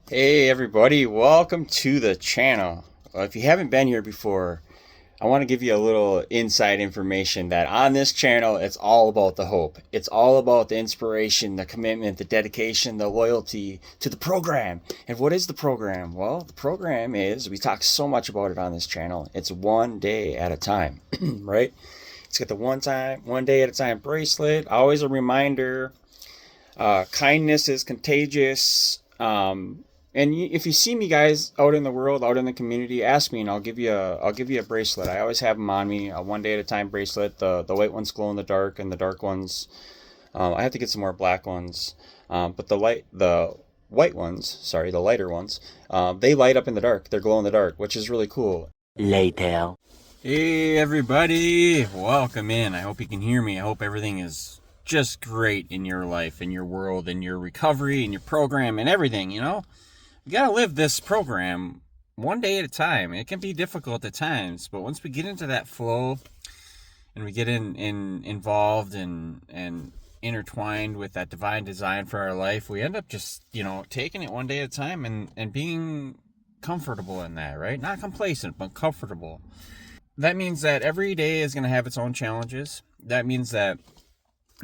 Hey everybody, welcome to the channel. If you haven't been here before, I want to give you a little inside information that on this channel, it's all about the hope. It's all about the inspiration, the commitment, the dedication, the loyalty to the program. And what is the program? Well, the program is, we talk so much about it on this channel, it's one day at a time, right? It's got the one day at a time bracelet, always a reminder. Kindness is contagious. And if you see me, guys, out in the world, out in the community, ask me, and I'll give you a bracelet. I always have them on me, a one day at a time bracelet. The white ones glow in the dark, and the dark ones, I have to get some more black ones. But the white ones, sorry, the lighter ones, they light up in the dark. They're glow in the dark, which is really cool. Later. Hey everybody, welcome in. I hope you can hear me. I hope everything is just great in your life, in your world, in your recovery, in your program, and everything. You gotta live this program one day at a time. It can be difficult at times, but once we get into that flow and we get involved and intertwined with that divine design for our life, we end up just, taking it one day at a time and being comfortable in that, right? Not complacent, but comfortable. That means that every day is going to have its own challenges. That means that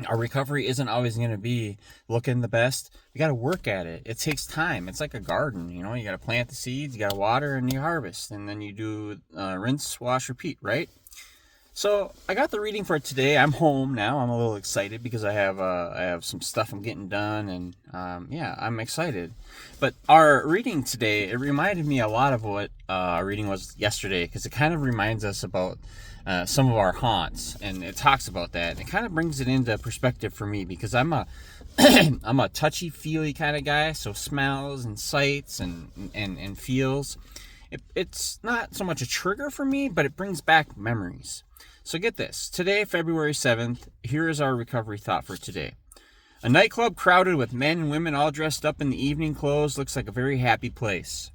our recovery isn't always going to be looking the best. You got to work at it. It takes time. It's like a garden. You got to plant the seeds, you got to water, and you harvest. And then you do rinse, wash, repeat, right? So I got the reading for today. I'm home now. I'm a little excited because I have some stuff I'm getting done, and I'm excited. But our reading today, it reminded me a lot of what our reading was yesterday, because it kind of reminds us about some of our haunts, and it talks about that. It kind of brings it into perspective for me, because I'm a I'm a touchy-feely kind of guy, so smells and sights and feels. It's not so much a trigger for me, but it brings back memories. So get this. Today, February 7th, here is our recovery thought for today. A nightclub crowded with men and women all dressed up in the evening clothes looks like a very happy place.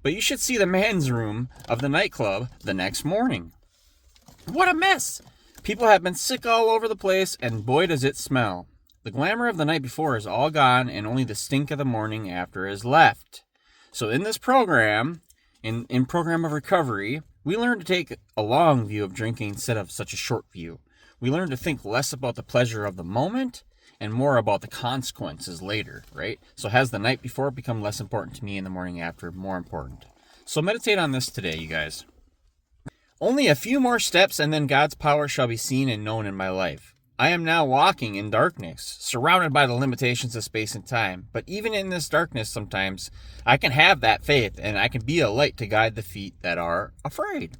But you should see the men's room of the nightclub the next morning. What a mess! People have been sick all over the place, and boy does it smell. The glamour of the night before is all gone, and only the stink of the morning after is left. So in this program, in Program of Recovery, we learn to take a long view of drinking instead of such a short view. We learn to think less about the pleasure of the moment and more about the consequences later, right? So has the night before become less important to me, and the morning after more important? So meditate on this today, you guys. Only a few more steps, and then God's power shall be seen and known in my life. I am now walking in darkness, surrounded by the limitations of space and time. But even in this darkness, sometimes I can have that faith, and I can be a light to guide the feet that are afraid.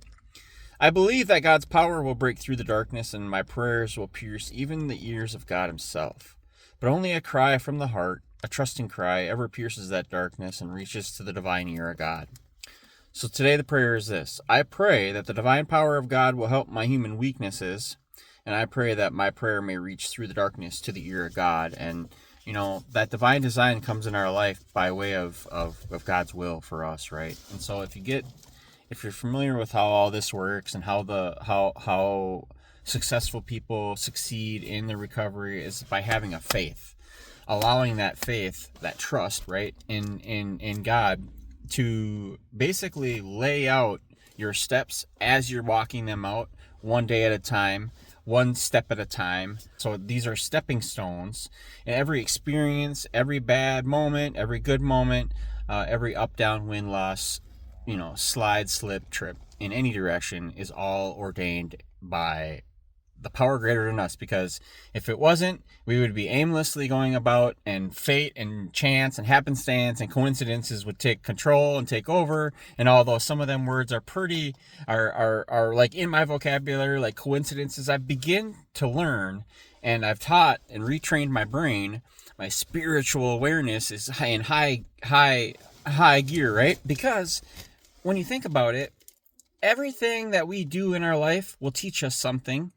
I believe that God's power will break through the darkness, and my prayers will pierce even the ears of God himself. But only a cry from the heart, a trusting cry, ever pierces that darkness and reaches to the divine ear of God. So today the prayer is this. I pray that the divine power of God will help my human weaknesses, and I pray that my prayer may reach through the darkness to the ear of God. And, that divine design comes in our life by way of God's will for us, right? And so if you're familiar with how all this works and how successful people succeed in the recovery, is by having a faith, allowing that faith, that trust, right, in God, to basically lay out your steps as you're walking them out, one day at a time, one step at a time. So these are stepping stones, and every experience, every bad moment, every good moment, every up, down, win, loss, slide, slip, trip in any direction is all ordained by the power greater than us. Because if it wasn't, we would be aimlessly going about, and fate and chance and happenstance and coincidences would take control and take over. And although some of them words are are like in my vocabulary, like coincidences, I begin to learn, and I've taught and retrained my brain. My spiritual awareness is in high gear, right? Because when you think about it, everything that we do in our life will teach us something.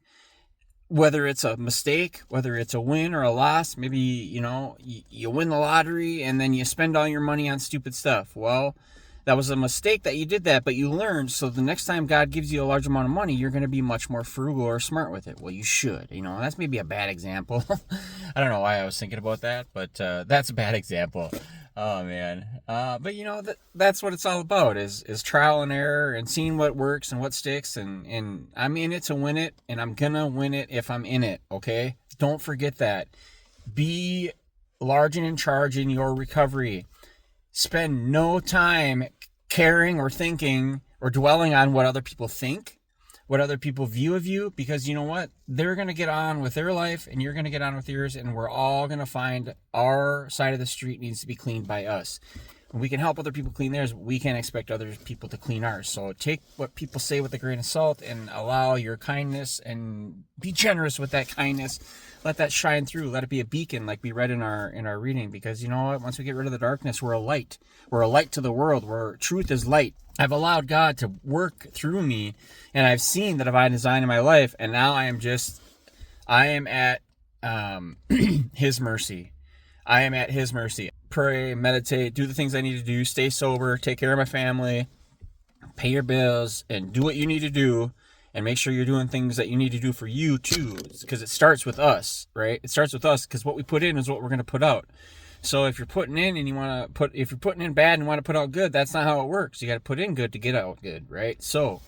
Whether it's a mistake, whether it's a win or a loss. Maybe, you win the lottery and then you spend all your money on stupid stuff. Well, that was a mistake that you did that, but you learned. So the next time God gives you a large amount of money, you're going to be much more frugal or smart with it. Well, you should. That's maybe a bad example. I don't know why I was thinking about that, but that's a bad example. Oh man. But that's what it's all about is trial and error and seeing what works and what sticks, and I'm in it to win it, and I'm gonna win it if I'm in it, okay? Don't forget that. Be large and in charge in your recovery. Spend no time caring or thinking or dwelling on what other people think, what other people view of you, because you know what? They're going to get on with their life and you're going to get on with yours, and we're all going to find our side of the street needs to be cleaned by us. We can help other people clean theirs, but we can't expect other people to clean ours. So take what people say with a grain of salt and allow your kindness and be generous with that kindness. Let that shine through. Let it be a beacon, like we read in our reading, because you know what? Once we get rid of the darkness, we're a light. We're a light to the world, where truth is light. I've allowed God to work through me, and I've seen the divine design in my life, and now I am at His mercy. I am at His mercy. Pray, meditate, do the things I need to do, stay sober, take care of my family, pay your bills, and do what you need to do, and make sure you're doing things that you need to do for you too, because it starts with us, right? It starts with us, because what we put in is what we're going to put out. So if you're putting in and if you're putting in bad and want to put out good, that's not how it works. You got to put in good to get out good, right? So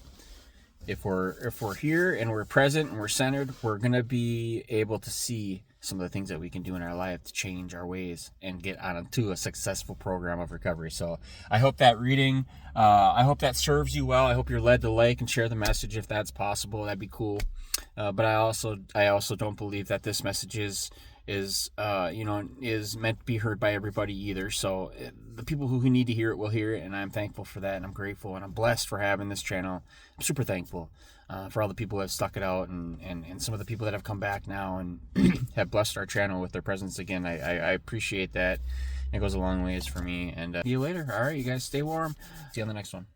if we're here and we're present and we're centered, we're going to be able to see some of the things that we can do in our life to change our ways and get onto a successful program of recovery. So I hope that reading, I hope that serves you well. I hope you're led to like and share the message if that's possible. That'd be cool. But I also don't believe that this message is meant to be heard by everybody either. So the people who need to hear it will hear it, and I'm thankful for that, and I'm grateful, and I'm blessed for having this channel. I'm super thankful for all the people who have stuck it out, and some of the people that have come back now and have blessed our channel with their presence again. I appreciate that. It goes a long ways for me, and see you later. All right, you guys stay warm. See you on the next one.